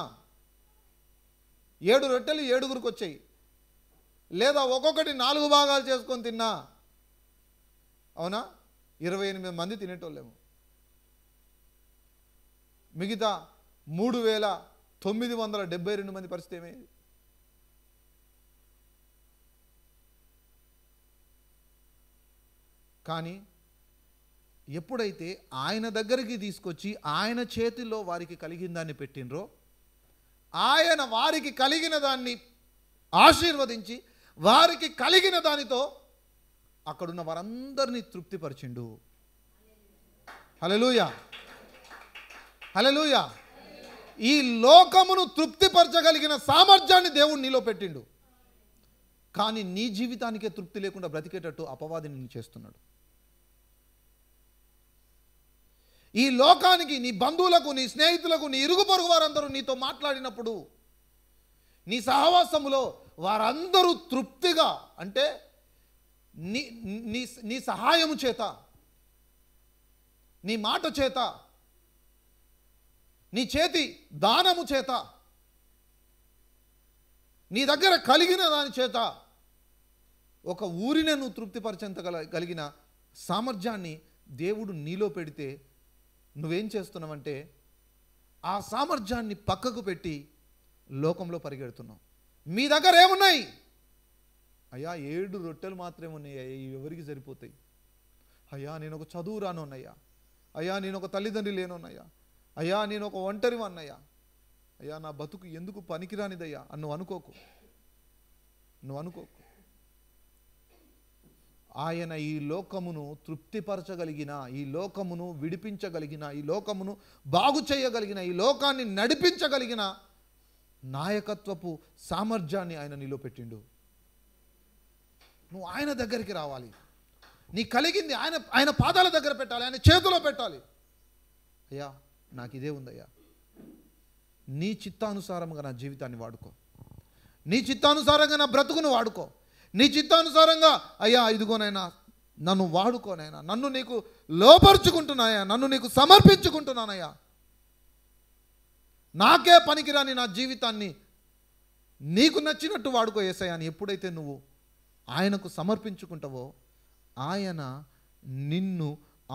7 రొట్టెలు 7గురికి వచ్చాయి. లేదా ఒక్కొక్కటి 4 భాగాలు చేసుకొని తిన్నా, అవునా, 28 మంది తినేటోళ్ళేమో. మిగతా 3972 మంది పరిస్థితి ఏమయ్యేది? కానీ ఎప్పుడైతే ఆయన దగ్గరికి తీసుకొచ్చి ఆయన చేతిలో వారికి కలిగిన దాన్ని పెట్టినరో, ఆయన వారికి కలిగిన దాన్ని ఆశీర్వదించి వారికి కలిగిన దానితో అక్కడున్న వారందరినీ తృప్తిపరిచిండు. హల్లెలూయా, హల్లెలూయా. ఈ లోకమును తృప్తిపరచగలిగిన సామర్థ్యాన్ని దేవుడు నీలో పెట్టిండు. కానీ నీ జీవితానికే తృప్తి లేకుండా బ్రతికేటట్టు అపవాది నిన్ను చేస్తున్నాడు. ఈ లోకానికి, నీ బంధువులకు, నీ స్నేహితులకు, నీ ఇరుగు పొరుగు వారందరూ నీతో మాట్లాడినప్పుడు, నీ సహవాసములో వారందరూ తృప్తిగా, అంటే నీ సహాయము చేత, నీ మాట చేత, నీ చేతి దానము చేత, నీ దగ్గర కలిగిన దాని చేత ఒక ఊరినే నువ్వు తృప్తిపరచగలిగిన సామర్థ్యాన్ని దేవుడు నీలో పెడితే నువ్వేం చేస్తున్నావంటే ఆ సామర్థ్యాన్ని పక్కకు పెట్టి లోకంలో పరిగెడుతున్నావు. మీ దగ్గర ఏమున్నాయి? అయ్యా 7 రొట్టెలు మాత్రమే ఉన్నాయి, ఎవరికి సరిపోతాయి? అయ్యా నేను ఒక చదువు రానున్నయ్యా, అయ్యా నేను ఒక తల్లిదండ్రి లేనున్నయ్యా, అయ్యా నేను ఒక ఒంటరి అన్నయ్యా, అయ్యా నా బతుకు ఎందుకు పనికిరానిదయ్యా అని నువ్వు అనుకోకు. ఆయన ఈ లోకమును తృప్తిపరచగలిగిన, ఈ లోకమును విడిపించగలిగిన, ఈ లోకమును బాగు చేయగలిగిన, ఈ లోకాన్ని నడిపించగలిగిన నాయకత్వపు సామర్థ్యాన్ని ఆయన నీలో పెట్టిండు. నువ్వు ఆయన దగ్గరికి రావాలి. నీ కలిగింది ఆయన పాదాల దగ్గర పెట్టాలి, ఆయన చేతిలో పెట్టాలి. అయ్యా నాకు ఇదే ఉందయ్యా, నీ చిత్తానుసారంగా నా జీవితాన్ని వాడుకో, నీ చిత్తానుసారంగా నా బ్రతుకును వాడుకో, నీ చిత్తానుసారంగా అయ్యా ఇదిగోనైనా నన్ను వాడుకోనైనా, నన్ను నీకు లోపరుచుకుంటున్నాయా, నన్ను నీకు సమర్పించుకుంటున్నానయ్యా, నాకే పనికిరాని నా జీవితాన్ని నీకు నచ్చినట్టు వాడుకో యేసయ్యా అని ఎప్పుడైతే నువ్వు ఆయనకు సమర్పించుకుంటావో ఆయన నిన్ను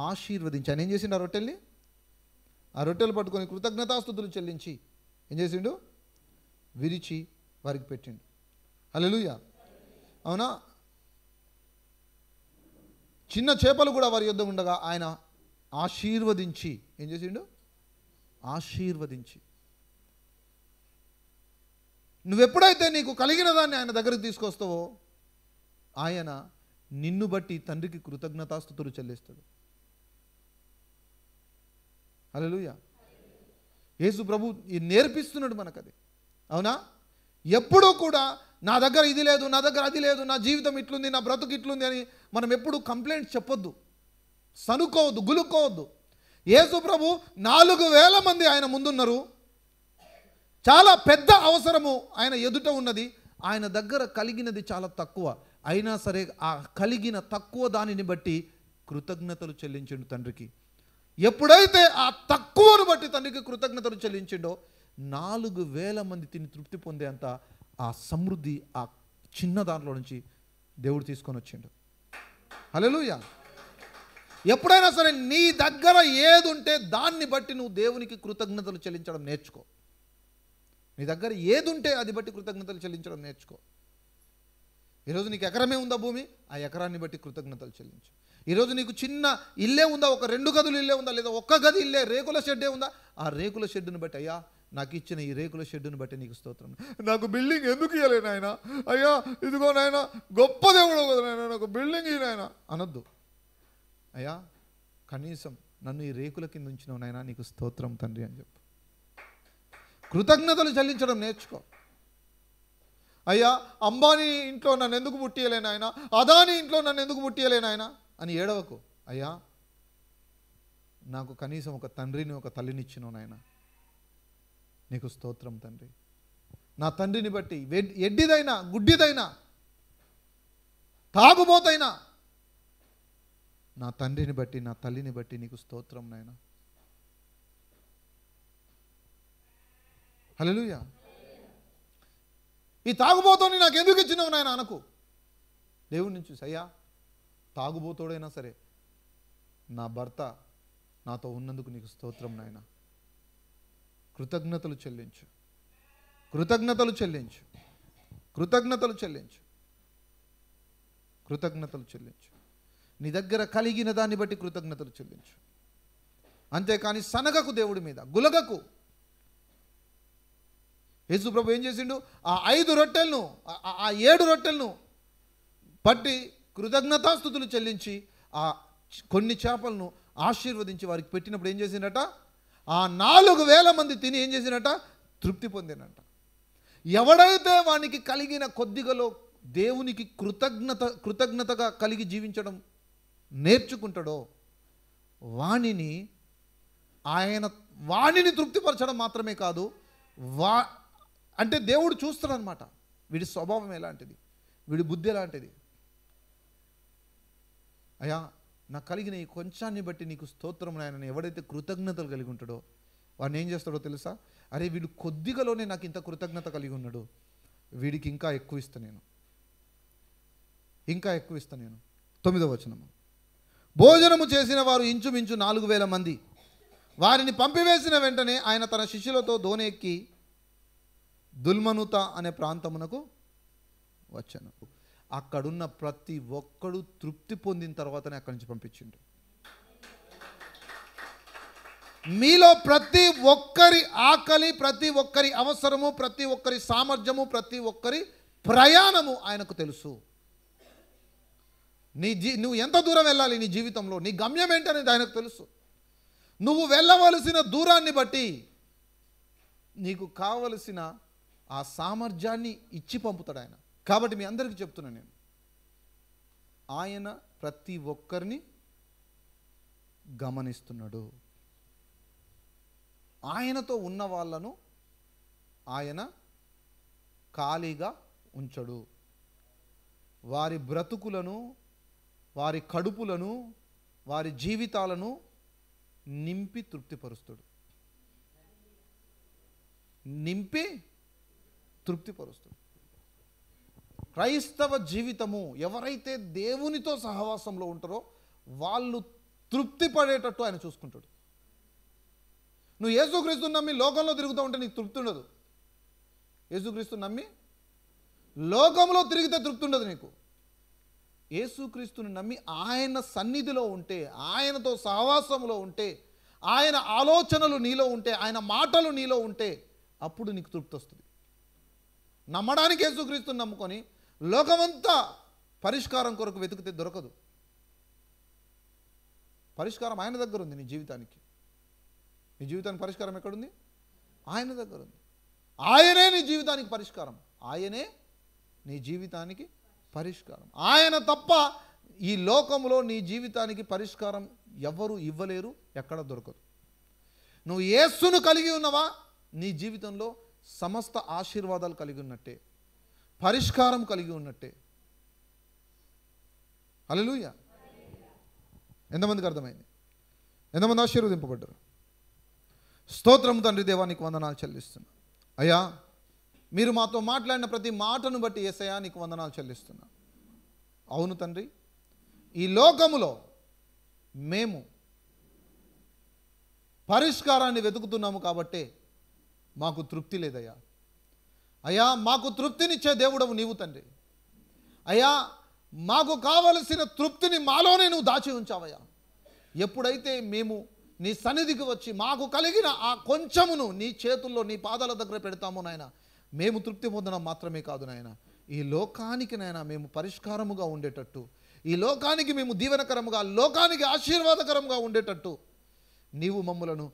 ఆశీర్వదించి, ఆయన ఏం చేసిండు? ఆ రొట్టెలు పట్టుకొని కృతజ్ఞతాస్తుతులు చెల్లించి ఏం చేసిండు? విరిచి వారికి పెట్టిండు. హల్లెలూయా, అవునా. చిన్న చేపలు కూడా వారి యొద్ద ఉండగా ఆయన ఆశీర్వదించి ఏం చేసిండు? ఆశీర్వదించి. నువ్వెప్పుడైతే నీకు కలిగిన దాన్ని ఆయన దగ్గరికి తీసుకొస్తావో ఆయన నిన్ను బట్టి తండ్రికి కృతజ్ఞతాస్తుతులు చెల్లిస్తాడు. హల్లెలూయా. యేసు ప్రభు నేర్పిస్తున్నాడు మనకది, అవునా. ఎప్పుడూ కూడా నా దగ్గర ఇది లేదు, నా దగ్గర అది లేదు, నా జీవితం ఇట్లుంది, నా బ్రతుకు ఇట్లుంది అని మనం ఎప్పుడు కంప్లైంట్స్ చెప్పొద్దు, సనుకోవద్దు, గులుక్కోవద్దు. యేసు ప్రభు 4000 మంది ఆయన ముందున్నారు. చాలా పెద్ద అవసరము ఆయన ఎదుట ఉన్నది. ఆయన దగ్గర కలిగినది చాలా తక్కువ. అయినా సరే ఆ కలిగిన తక్కువ దానిని బట్టి కృతజ్ఞతలు చెల్లించిండు తండ్రికి. ఎప్పుడైతే ఆ తక్కువను బట్టి తండ్రికి కృతజ్ఞతలు చెల్లించిండో 4000 మంది తిని తృప్తి పొందేంత ఆ సమృద్ధి ఆ చిన్న దాంట్లో నుంచి దేవుడు తీసుకొని వచ్చిండు. హల్లెలూయా. ఎప్పుడైనా సరే నీ దగ్గర ఏది ఉంటే దాన్ని బట్టి నువ్వు దేవునికి కృతజ్ఞతలు చెల్లించడం నేర్చుకో. నీ దగ్గర ఏది ఉంటే అది బట్టి కృతజ్ఞతలు చెల్లించడం నేర్చుకో. ఈరోజు నీకు ఎకరమే ఉందా భూమి, ఆ ఎకరాన్ని బట్టి కృతజ్ఞతలు చెల్లించు. ఈరోజు నీకు చిన్న ఇల్లే ఉందా, ఒక 2 గదులు ఇల్లే ఉందా, లేదా ఒక్క గది ఇల్లే రేకుల షెడ్డే ఉందా, ఆ రేకుల షెడ్డును బట్టి అయ్యా నాకు ఇచ్చిన ఈ రేకుల షెడ్డును బట్టి నీకు స్తోత్రం. నాకు బిల్డింగ్ ఎందుకు ఇవ్వలే నాయన, అయ్యా ఇదిగో నాయన గొప్ప దేవుడు కదా నాయన, నాకు బిల్డింగ్ ఇయ్యి నాయన అనొద్దు. అయ్యా కనీసం నన్ను ఈ రేకుల కింద ఉంచినావు నాయన, నీకు స్తోత్రం తండ్రి అని చెప్పు. కృతజ్ఞతలు చెల్లించడం నేర్చుకో. అయ్యా అంబానీ ఇంట్లో నన్ను ఎందుకు పుట్టియలేను ఆయన, అదాని ఇంట్లో నన్ను ఎందుకు పుట్టియలేను ఆయన అని ఏడవకు. అయ్యా నాకు కనీసం ఒక తండ్రిని ఒక తల్లిని ఇచ్చినావు నాయన, నీకు స్తోత్రం తండ్రి. నా తండ్రిని బట్టి, ఎడ్డిదైనా గుడ్డిదైనా తాగుబోతైనా నా తండ్రిని బట్టి, నా తల్లిని బట్టి నీకు స్తోత్రం నాయన. హల్లెలూయా. ఈ తాగుబోతోని నాకు ఎందుకు ఇచ్చినావు నాయన అనకు. దేవుడి నుంచి అయ్యా, తాగుబోతోడైనా సరే నా భర్త నాతో ఉన్నందుకు నీకు స్తోత్రం నాయన. కృతజ్ఞతలు చెల్లించు, కృతజ్ఞతలు చెల్లించు, కృతజ్ఞతలు చెల్లించు, కృతజ్ఞతలు చెల్లించు. నీ దగ్గర కలిగిన దాన్ని బట్టి కృతజ్ఞతలు చెల్లించు. అంతేకాని సనగకు, దేవుడి మీద గులగకు. యేసు ప్రభు ఏం చేసిండు? ఆ 5 రొట్టెలను, ఆ 7 రొట్టెలను పట్టి కృతజ్ఞతాస్తుతులు చెల్లించి ఆ కొన్ని చేపలను ఆశీర్వదించి వారికి పెట్టినప్పుడు ఏం చేసిండట? ఆ 4,000 మంది తిని ఏం చేసినట? తృప్తి పొందినట. ఎవడైతే వానికి కలిగిన కొద్దిగలో దేవునికి కృతజ్ఞతగా కలిగి జీవించడం నేర్చుకుంటాడో వాణిని తృప్తిపరచడం మాత్రమే కాదు, అంటే దేవుడు చూస్తాడనమాట. వీడి స్వభావం ఎలాంటిది, వీడి బుద్ధి ఎలాంటిది. అయ్యా, నాకు కలిగిన ఈ కొంచాన్ని బట్టి నీకు స్తోత్రం నాయన. ఎవడైతే కృతజ్ఞతలు కలిగి ఉంటాడో వాడిని ఏం చేస్తాడో తెలుసా? అరే, వీడు కొద్దిగలోనే నాకు ఇంత కృతజ్ఞత కలిగి ఉన్నాడు, వీడికి ఇంకా ఎక్కువ ఇస్తా నేను, ఇంకా ఎక్కువ ఇస్తా నేను. 9వ వచనం. భోజనము చేసిన వారు ఇంచుమించు 4,000 మంది. వారిని పంపివేసిన వెంటనే ఆయన తన శిష్యులతో దోణి ఎక్కి దుల్మనుత అనే ప్రాంతమునకు వచ్చాను. అక్కడున్న ప్రతి ఒక్కడు తృప్తి పొందిన తర్వాతనే అక్కడి నుంచి పంపించిండు. మీలో ప్రతి ఒక్కరి ఆకలి, ప్రతి ఒక్కరి అవసరము, ప్రతి ఒక్కరి సామర్థ్యము, ప్రతి ఒక్కరి ప్రయాణము ఆయనకు తెలుసు. నువ్వు ఎంత దూరం వెళ్ళాలి నీ జీవితంలో, నీ గమ్యం ఏంటనేది ఆయనకు తెలుసు. నువ్వు వెళ్ళవలసిన దూరాన్ని బట్టి నీకు కావలసిన ఆ సామర్థ్యాన్ని ఇచ్చి పంపుతాడు ఆయన. కాబట్టి మీ అందరికీ చెప్తున్నా నేను, ఆయన ప్రతి ఒక్కరిని గమనిస్తున్నాడు. ఆయనతో ఉన్న వాళ్ళను ఆయన ఖాళీగా ఉంచడు. వారి బ్రతుకులను, వారి కడుపులను, వారి జీవితాలను నింపి తృప్తిపరుస్తాడు. నింపి తృప్తిపరుస్తాడు. క్రైస్తవ జీవితము ఎవరైతే దేవునితో సహవాసంలో ఉంటారో వాళ్ళు తృప్తి పడేటట్టు ఆయన చూసుకుంటాడు. నువ్వు యేసుక్రీస్తుని నమ్మి లోకంలో తిరుగుతూ ఉంటే నీకు తృప్తి ఉండదు. యేసుక్రీస్తుని నమ్మి లోకంలో తిరిగితే తృప్తి ఉండదు నీకు. యేసుక్రీస్తుని నమ్మి ఆయన సన్నిధిలో ఉంటే, ఆయనతో సహవాసంలో ఉంటే, ఆయన ఆలోచనలు నీలో ఉంటే, ఆయన మాటలు నీలో ఉంటే అప్పుడు నీకు తృప్తి వస్తుంది. నమ్మడానికి యేసుక్రీస్తుని నమ్ముకొని లోకమంతా పరిష్కారం కొరకు వెతికితే దొరకదు. పరిష్కారం ఆయన దగ్గర ఉంది. నీ జీవితానికి పరిష్కారం ఎక్కడుంది? ఆయన దగ్గర ఉంది. ఆయనే నీ జీవితానికి పరిష్కారం. ఆయనే నీ జీవితానికి పరిష్కారం. ఆయన తప్ప ఈ లోకంలో నీ జీవితానికి పరిష్కారం ఎవరు ఇవ్వలేరు, ఎక్కడ దొరకదు. నువ్వు యేసును కలిగి ఉన్నవా, నీ జీవితంలో సమస్త ఆశీర్వాదాలు కలిగి ఉన్నట్టే, పరిష్కారం కలిగి ఉన్నట్టే. హల్లెలూయా. ఎంతమందికి అర్థమైంది? ఎంతమంది ఆశీర్వదింపబడ్డారు? స్తోత్రం తండ్రి దేవా, నీకు వందనాలు చెల్లిస్తున్నా. అయ్యా, మీరు మాతో మాట్లాడిన ప్రతి మాటను బట్టి యేసయ్యా నీకు వందనాలు చెల్లిస్తున్నా. అవును తండ్రి, ఈ లోకములో మేము పరిష్కారాన్ని వెతుకుతున్నాము కాబట్టే మాకు తృప్తి లేదయ్యా. అయ్యా, మాకు తృప్తినిచ్చే దేవుడవు నీవు తండ్రి. అయ్యా, మాకు కావలసిన తృప్తిని మాలోనే నువ్వు దాచి ఉంచావయ్యా. ఎప్పుడైతే మేము నీ సన్నిధికి వచ్చి మాకు కలిగిన ఆ కొంచెమును నీ చేతుల్లో, నీ పాదాల దగ్గర పెడతాము నాయన, మేము తృప్తి పొందడం మాత్రమే కాదు నాయన, ఈ లోకానికి నాయన మేము పరిష్కారముగా ఉండేటట్టు, ఈ లోకానికి మేము దీవెనకరముగా, లోకానికి ఆశీర్వాదకరంగా ఉండేటట్టు నీవు మమ్ములను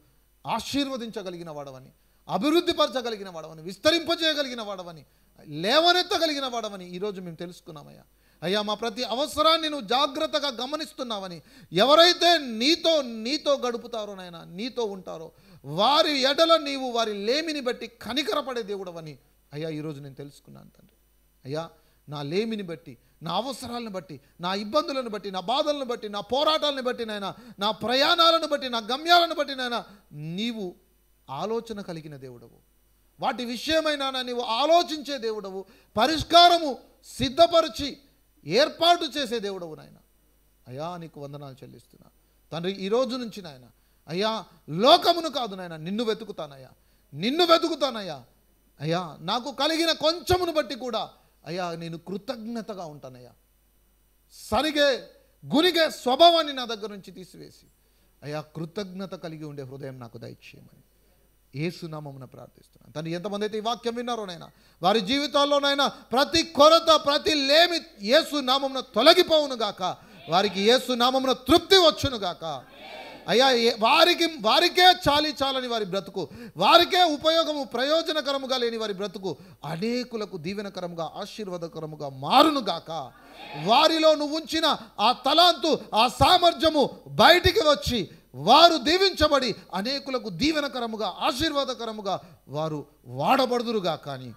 ఆశీర్వదించగలిగిన వాడవని, అభివృద్ధిపరచగలిగిన వాడవని, విస్తరింపజేయగలిగిన వాడవని, లేవనెత్తగలిగిన వాడవని ఈరోజు మేము తెలుసుకున్నామయ్యా. అయ్యా, మా ప్రతి అవసరాన్ని నువ్వు జాగ్రత్తగా గమనిస్తున్నావని, ఎవరైతే నీతో గడుపుతారో నాయన, నీతో ఉంటారో వారి ఎడల నీవు వారి లేమిని బట్టి కనికరపడే దేవుడవని అయ్యా ఈరోజు నేను తెలుసుకున్నాను తండ్రి, అయ్యా నా లేమిని బట్టి, నా అవసరాలను బట్టి, నా ఇబ్బందులను బట్టి, నా బాధలను బట్టి, నా పోరాటాలను బట్టి నాయన, నా ప్రయాణాలను బట్టి, నా గమ్యాలను బట్టి నాయన నీవు ఆలోచన కలిగిన దేవుడవు, వాటి విషయమైనా నీవు ఆలోచించే దేవుడవు, పరిష్కారము సిద్ధపరిచి ఏర్పాటు చేసే దేవుడవు నాయన. అయ్యా నీకు వందనాలు చెల్లిస్తున్నా తండ్రి. ఈ రోజు నుంచి నాయన అయ్యా లోకమును కాదు నాయన, నిన్ను వెతుకుతానయ్యా, నిన్ను వెతుకుతానయ్యా. అయ్యా నాకు కలిగిన కొంచెమును బట్టి కూడా అయ్యా నేను కృతజ్ఞతగా ఉంటానయ్యా. సరిగే గునిగే స్వభావాన్ని నా దగ్గర నుంచి తీసివేసి అయ్యా కృతజ్ఞత కలిగి ఉండే హృదయం నాకు దయచేయమని యేసునామమున ప్రార్థిస్తున్నాను తండ్రి. ఎంతమంది అయితే ఈ వాక్యం విన్నారోనైనా వారి జీవితాల్లోనైనా ప్రతి కొరత, ప్రతి లేమి యేసునామమున తొలగిపోవును గాక, వారికి యేసునామమున తృప్తి వచ్చును గాక. అయ్యా వారికే చాలని వారి బ్రతుకు, వారికే ఉపయోగము ప్రయోజనకరముగా లేని వారి బ్రతుకు అనేకులకు దీవెనకరముగా ఆశీర్వాదకరముగా మారునుగాక. వారిలో నువ్వు ఉంచిన ఆ తలాంతు, ఆ సామర్థ్యము బయటికి వచ్చి వారు దీవించబడి అనేకులకు దీవెనకరముగా ఆశీర్వాదకరముగా వారు వాడబడుదురుగా. కానీ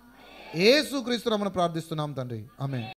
యేసుక్రీస్తు నామమున ప్రార్థిస్తున్నాం తండ్రి, ఆమేన్.